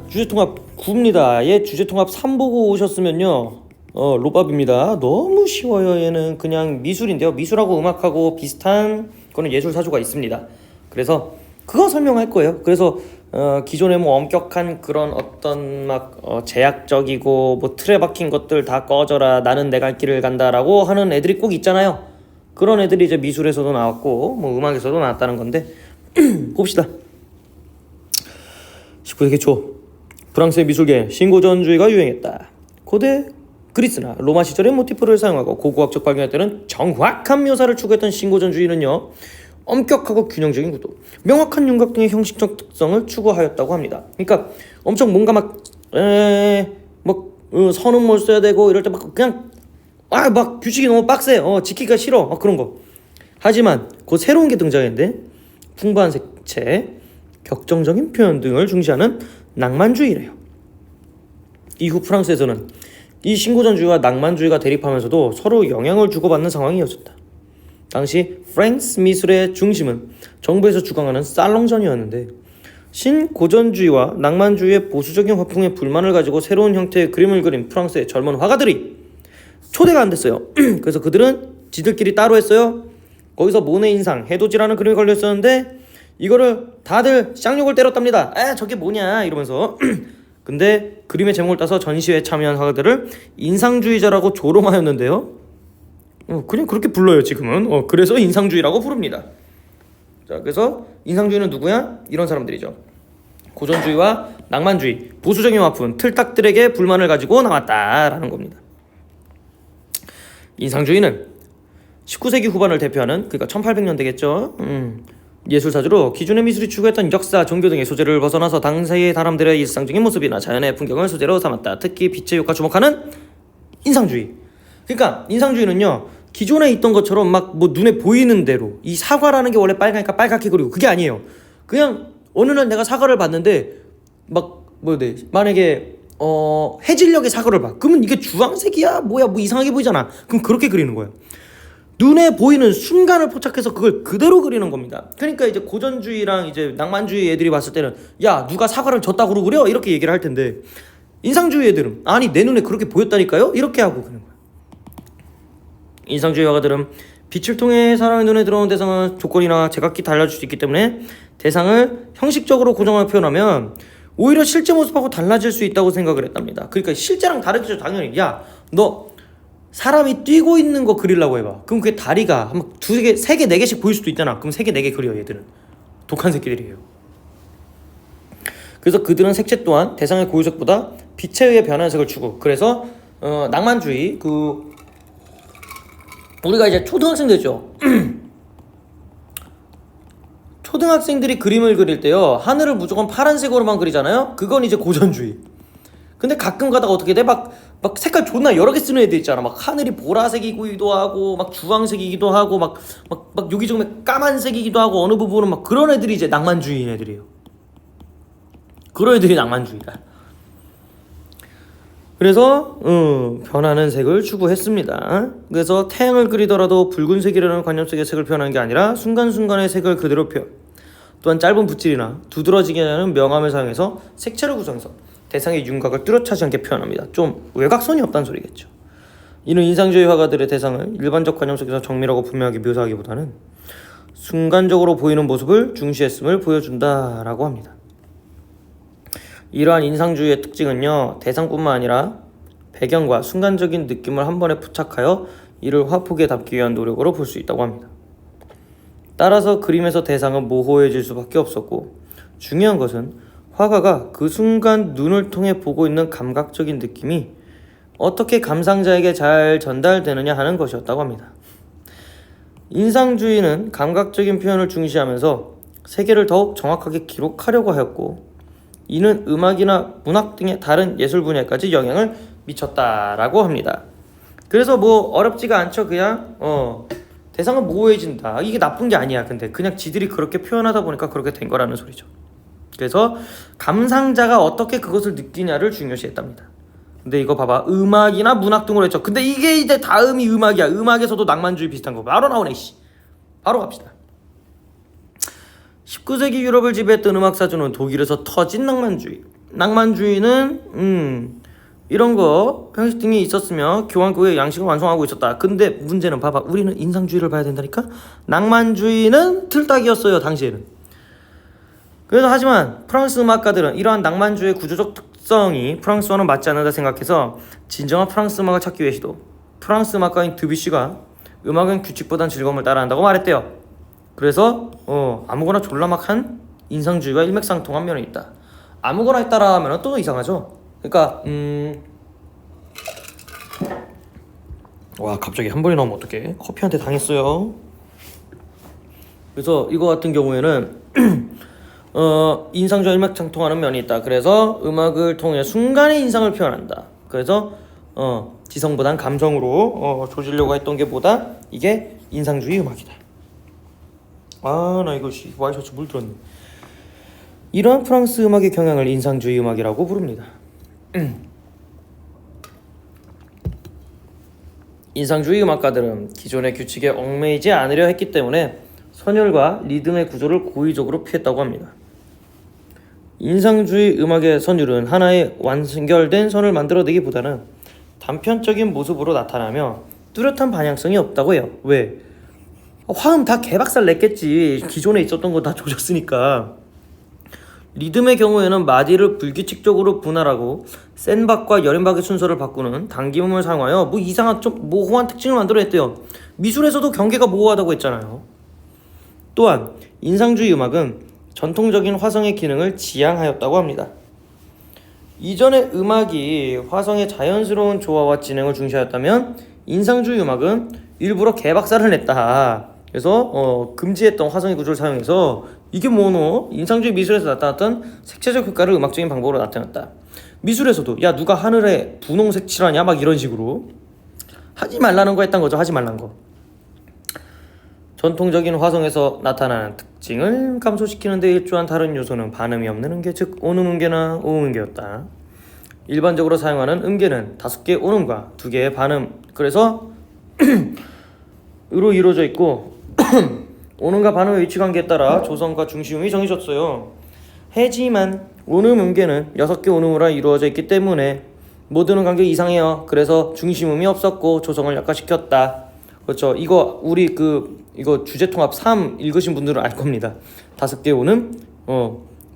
주제통합 9입니다. 얘 주제통합 3 보고 오셨으면요 로밥입니다. 너무 쉬워요. 얘는 그냥 미술인데요, 미술하고 음악하고 비슷한 거는 예술사조가 있습니다. 그래서 그거 설명할 거예요. 그래서 기존에 뭐 엄격한 그런 어떤 막 제약적이고 뭐 틀에 박힌 것들 다 꺼져라, 나는 내 갈 길을 간다라고 하는 애들이 꼭 있잖아요. 그런 애들이 이제 미술에서도 나왔고 뭐 음악에서도 나왔다는 건데 봅시다. 19세기 초 프랑스의 미술계 신고전주의가 유행했다. 고대 그리스나 로마 시절의 모티프를 사용하고 고고학적 발견에 따른 정확한 묘사를 추구했던 신고전주의는요, 엄격하고 균형적인 구도, 명확한 윤곽 등의 형식적 특성을 추구하였다고 합니다. 그러니까 엄청 뭔가 선은 뭘 써야 되고 이럴 때 막 그냥 막 규칙이 너무 빡세, 지키기가 싫어, 그런 거. 하지만 곧 새로운 게 등장했는데 풍부한 색채, 격정적인 표현 등을 중시하는 낭만주의래요. 이후 프랑스에서는 이 신고전주의와 낭만주의가 대립하면서도 서로 영향을 주고받는 상황이 이어졌다. 당시 프랑스 미술의 중심은 정부에서 주관하는 살롱전이었는데, 신고전주의와 낭만주의의 보수적인 화풍에 불만을 가지고 새로운 형태의 그림을 그린 프랑스의 젊은 화가들이 초대가 안 됐어요. 그래서 그들은 지들끼리 따로 했어요. 거기서 모네 인상, 해돋이라는 그림이 걸렸었는데 이거를 다들 쌍욕을 때렸답니다. 저게 뭐냐 이러면서. 근데 그림의 제목을 따서 전시회에 참여한 화가들을 인상주의자라고 조롱하였는데요, 그냥 그렇게 불러요 지금은. 그래서 인상주의라고 부릅니다. 자, 그래서 인상주의는 누구야? 이런 사람들이죠. 고전주의와 낭만주의, 보수적인 화풍, 틀딱들에게 불만을 가지고 나왔다라는 겁니다. 인상주의는 19세기 후반을 대표하는, 그러니까 1800년대겠죠. 예술사주로 기존의 미술이 추구했던 역사, 종교 등의 소재를 벗어나서 당시의 사람들의 일상적인 모습이나 자연의 풍경을 소재로 삼았다. 특히 빛의 효과 주목하는 인상주의. 그러니까 인상주의는요, 기존에 있던 것처럼 막 뭐 눈에 보이는 대로, 이 사과라는 게 원래 빨가니까 빨갛게 그리고 그게 아니에요. 그냥 어느 날 내가 사과를 봤는데 만약에 해질녘의 사과를 봐. 그러면 이게 주황색이야? 뭐야? 뭐 이상하게 보이잖아. 그럼 그렇게 그리는 거예요. 눈에 보이는 순간을 포착해서 그걸 그대로 그리는 겁니다. 그러니까 이제 고전주의랑 이제 낭만주의 애들이 봤을 때는 야, 누가 사과를 졌다고 그려? 이렇게 얘기를 할 텐데, 인상주의 애들은 아니 내 눈에 그렇게 보였다니까요? 이렇게 하고 그는 거야. 인상주의 화가들은 빛을 통해 사람의 눈에 들어오는 대상은 조건이나 제각기 달라질 수 있기 때문에 대상을 형식적으로 고정하여 표현하면 오히려 실제 모습하고 달라질 수 있다고 생각을 했답니다. 그러니까 실제랑 다르겠죠 당연히. 야, 너 사람이 뛰고 있는 거 그리려고 해봐. 그럼 그게 다리가 한 두세 개, 세 개, 네 개씩 보일 수도 있잖아. 그럼 세 개, 네 개 그려. 얘들은 독한 새끼들이에요. 그래서 그들은 색채 또한 대상의 고유색보다 빛에 의해 변하는 색을 추구. 그래서 낭만주의, 우리가 이제 초등학생들이죠. 초등학생들이 그림을 그릴 때요, 하늘을 무조건 파란색으로만 그리잖아요. 그건 이제 고전주의. 근데 가끔 가다가 어떻게 돼? 막 색깔 존나 여러 개 쓰는 애들 있잖아. 막 하늘이 보라색이기도 하고, 막 주황색이기도 하고, 막 여기저기 까만색이기도 하고, 어느 부분은 막 그런 애들이 이제 낭만주의인 애들이에요. 그런 애들이 낭만주의다. 그래서 변하는 색을 추구했습니다. 그래서 태양을 그리더라도 붉은색이라는 관념 속의 색을 표현하는 게 아니라 순간순간의 색을 그대로 표현. 또한 짧은 붓질이나 두드러지게 하는 명암을 사용해서 색채를 구성해서 대상의 윤곽을 뚜렷하지 않게 표현합니다. 좀 외곽선이 없다는 소리겠죠. 이는 인상주의 화가들의 대상을 일반적 관념 속에서 정밀하고 분명하게 묘사하기보다는 순간적으로 보이는 모습을 중시했음을 보여준다라고 합니다. 이러한 인상주의의 특징은요, 대상뿐만 아니라 배경과 순간적인 느낌을 한 번에 포착하여 이를 화폭에 담기 위한 노력으로 볼 수 있다고 합니다. 따라서 그림에서 대상은 모호해질 수밖에 없었고, 중요한 것은 화가가 그 순간 눈을 통해 보고 있는 감각적인 느낌이 어떻게 감상자에게 잘 전달되느냐 하는 것이었다고 합니다. 인상주의는 감각적인 표현을 중시하면서 세계를 더욱 정확하게 기록하려고 하였고, 이는 음악이나 문학 등의 다른 예술 분야까지 영향을 미쳤다라고 합니다. 그래서 뭐 어렵지가 않죠. 그냥 대상은 모호해진다. 이게 나쁜 게 아니야. 근데 그냥 지들이 그렇게 표현하다 보니까 그렇게 된 거라는 소리죠. 그래서 감상자가 어떻게 그것을 느끼냐를 중요시했답니다. 근데 이거 봐봐, 음악이나 문학 등으로 했죠. 근데 이게 이제 다음이 음악이야. 음악에서도 낭만주의 비슷한 거 바로 나오네. 바로 갑시다. 19세기 유럽을 지배했던 음악 사조는 독일에서 터진 낭만주의, 낭만주의는 이런 거 형식 등이 있었으며 교환국의 양식을 완성하고 있었다. 근데 문제는 봐봐, 우리는 인상주의를 봐야 된다니까. 낭만주의는 틀딱이었어요 당시에는. 그래서 하지만 프랑스 음악가들은 이러한 낭만주의의 구조적 특성이 프랑스와는 맞지 않는다 생각해서 진정한 프랑스 음악을 찾기 위해 시도. 프랑스 음악가인 드뷔시가 음악은 규칙보단 즐거움을 따라한다고 말했대요. 그래서 아무거나 졸라 막 한 인상주의와 일맥상통한 면이 있다. 아무거나 따라 하면 또 이상하죠. 그러니까 와, 갑자기 한 번이 나오면 어떡해. 커피한테 당했어요. 그래서 이거 같은 경우에는 인상주의와 일맥상통하는 면이 있다. 그래서 음악을 통해 순간의 인상을 표현한다. 그래서 지성보단 감성으로 조지려고 했던 게 보다 이게 인상주의 음악이다. 아, 나 이거 와이셔츠 물 들었네. 이러한 프랑스 음악의 경향을 인상주의 음악이라고 부릅니다. 인상주의 음악가들은 기존의 규칙에 얽매이지 않으려 했기 때문에 선율과 리듬의 구조를 고의적으로 피했다고 합니다. 인상주의 음악의 선율은 하나의 완결된 선을 만들어내기보다는 단편적인 모습으로 나타나며 뚜렷한 방향성이 없다고 해요. 왜? 화음 다 개박살 냈겠지. 기존에 있었던 거 다 조졌으니까. 리듬의 경우에는 마디를 불규칙적으로 분할하고 센 박과 여린 박의 순서를 바꾸는 당김음을 사용하여 이상한 좀 모호한 특징을 만들어냈대요. 미술에서도 경계가 모호하다고 했잖아요. 또한 인상주의 음악은 전통적인 화성의 기능을 지향하였다고 합니다. 이전의 음악이 화성의 자연스러운 조화와 진행을 중시하였다면 인상주의 음악은 일부러 개박살을 냈다. 그래서 금지했던 화성의 구조를 사용해서 이게 인상주의 미술에서 나타났던 색채적 효과를 음악적인 방법으로 나타냈다. 미술에서도 야, 누가 하늘에 분홍색 칠하냐 막 이런 식으로 하지 말라는 거 했던 거죠. 하지 말란 거. 전통적인 화성에서 나타나는 특징을 감소시키는 데 일조한 다른 요소는 반음이 없는 음계, 즉 온음 음계나 오음 음계였다. 일반적으로 사용하는 음계는 5개의 온음과 2개의 반음, 그래서 으로 이루어져 있고 온음과 반음의 위치관계에 따라 조성과 중시음이 정해졌어요. 하지만 온음 음계는 6개 온음으로 이루어져 있기 때문에 모든 간격이 이상해요. 그래서 중시음이 없었고 조성을 약화시켰다. 그렇죠. 이거 우리 이거 주제통합 3 읽으신 분들은 알 겁니다. 5개 온음,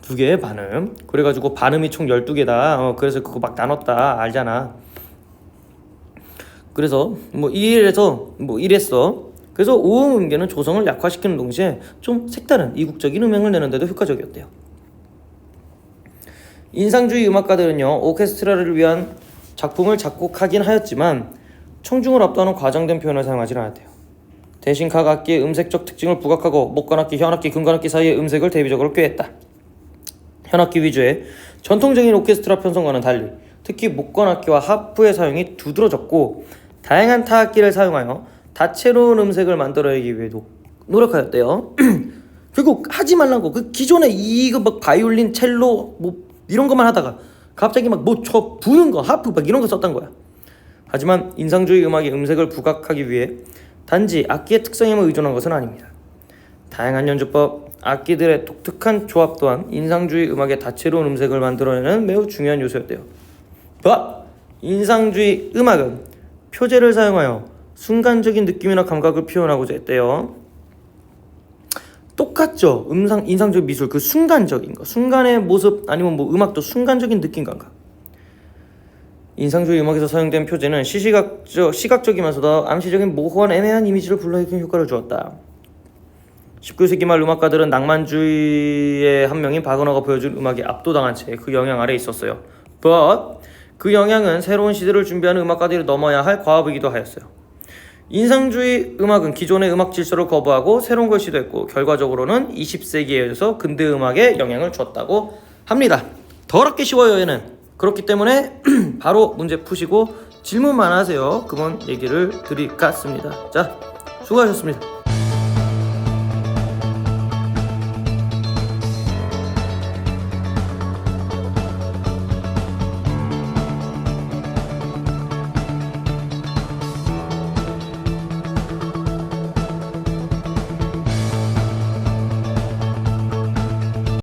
2개의 반음. 그래가지고 반음이 총 12개다. 그래서 그거 막 나눴다. 알잖아. 그래서 이랬어. 그래서 오음 음계는 조성을 약화시키는 동시에 좀 색다른 이국적인 음향을 내는데도 효과적이었대요. 인상주의 음악가들은요, 오케스트라를 위한 작품을 작곡하긴 하였지만 청중을 압도하는 과장된 표현을 사용하지 않았대요. 대신 각 악기의 음색적 특징을 부각하고 목관악기, 현악기, 금관악기 사이의 음색을 대비적으로 꾀했다. 현악기 위주의 전통적인 오케스트라 편성과는 달리 특히 목관악기와 하프의 사용이 두드러졌고 다양한 타악기를 사용하여 다채로운 음색을 만들어내기 위해 노력하였대요. 결국 하지 말란 거, 그 기존에 이거 막 바이올린, 첼로 이런 것만 하다가 갑자기 막 부는 거, 하프 막 이런 거 썼단 거야. 하지만 인상주의 음악의 음색을 부각하기 위해 단지 악기의 특성에만 의존한 것은 아닙니다. 다양한 연주법, 악기들의 독특한 조합 또한 인상주의 음악의 다채로운 음색을 만들어내는 매우 중요한 요소였대요. 인상주의 음악은 표제를 사용하여 순간적인 느낌이나 감각을 표현하고자 했대요. 똑같죠. 인상적 미술, 그 순간적인 거, 순간의 모습, 아니면 음악도 순간적인 느낌 감각. 인상주의 음악에서 사용된 표제는 시각적이면서도 암시적인 모호한 애매한 이미지를 불러일으키는 효과를 주었다. 19세기 말 음악가들은 낭만주의의 한 명인 바그너가 보여준 음악에 압도당한 채 그 영향 아래 있었어요. But 그 영향은 새로운 시대를 준비하는 음악가들이 넘어야 할 과업이기도 하였어요. 인상주의 음악은 기존의 음악 질서를 거부하고 새로운 걸 시도했고 결과적으로는 20세기에서 근대 음악에 영향을 줬다고 합니다. 더럽게 쉬워요 얘는. 그렇기 때문에 바로 문제 푸시고 질문만 하세요. 그만 얘기를 드릴 것 같습니다. 자, 수고하셨습니다.